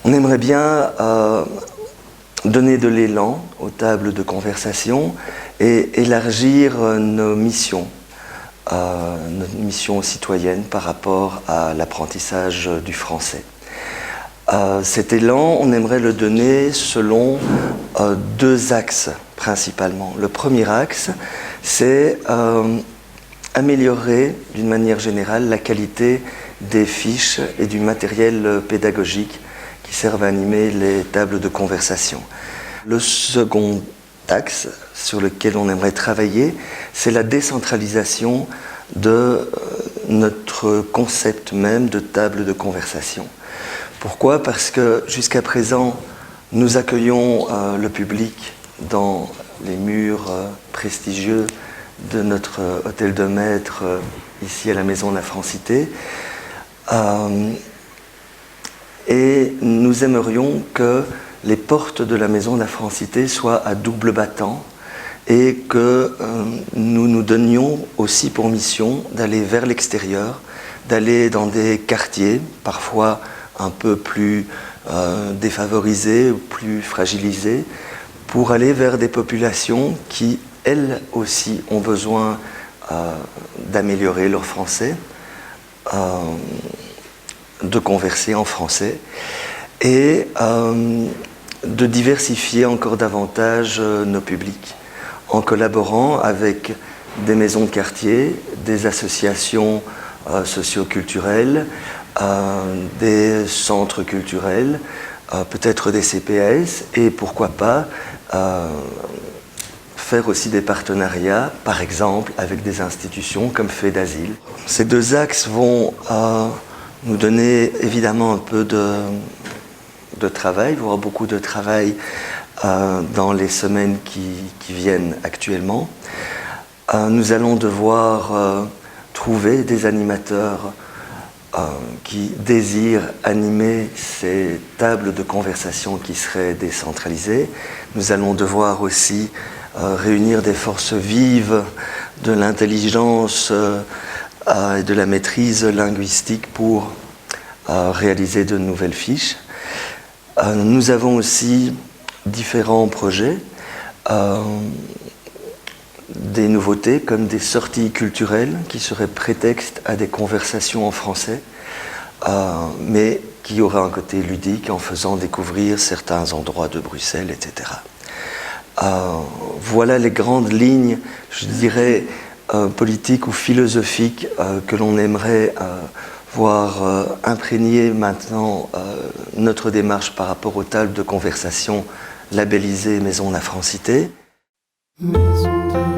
On aimerait bien donner de l'élan aux tables de conversation et élargir nos missions citoyennes par rapport à l'apprentissage du français. Cet élan, on aimerait le donner selon deux axes principalement. Le premier axe, c'est améliorer d'une manière générale la qualité des fiches et du matériel pédagogique qui servent à animer les tables de conversation. Le second axe sur lequel on aimerait travailler, c'est la décentralisation de notre concept même de table de conversation. Pourquoi? Parce que jusqu'à présent, nous accueillons le public dans les murs prestigieux de notre hôtel de maître ici à la Maison de la Francité. Et nous aimerions que les portes de la Maison de la Francité soient à double battant et que nous nous donnions aussi pour mission d'aller vers l'extérieur, d'aller dans des quartiers parfois un peu plus défavorisés ou plus fragilisés, pour aller vers des populations qui, elles aussi, ont besoin d'améliorer leur français, de converser en français et de diversifier encore davantage nos publics en collaborant avec des maisons de quartier, des associations socio-culturelles, des centres culturels, peut-être des CPAS et pourquoi pas faire aussi des partenariats, par exemple avec des institutions comme Fait d'Asile. Ces deux axes vont nous donner évidemment un peu de travail, voire beaucoup de travail dans les semaines qui viennent actuellement. Nous allons devoir trouver des animateurs qui désirent animer ces tables de conversation qui seraient décentralisées. Nous allons devoir aussi réunir des forces vives de l'intelligence et de la maîtrise linguistique pour réaliser de nouvelles fiches. Nous avons aussi différents projets, des nouveautés comme des sorties culturelles qui seraient prétexte à des conversations en français, mais qui auraient un côté ludique en faisant découvrir certains endroits de Bruxelles, etc. Voilà les grandes lignes, je dirais, politiques ou philosophiques que l'on aimerait voir imprégner maintenant notre démarche par rapport aux tables de conversation labellisées Maison de la Francité. Maison de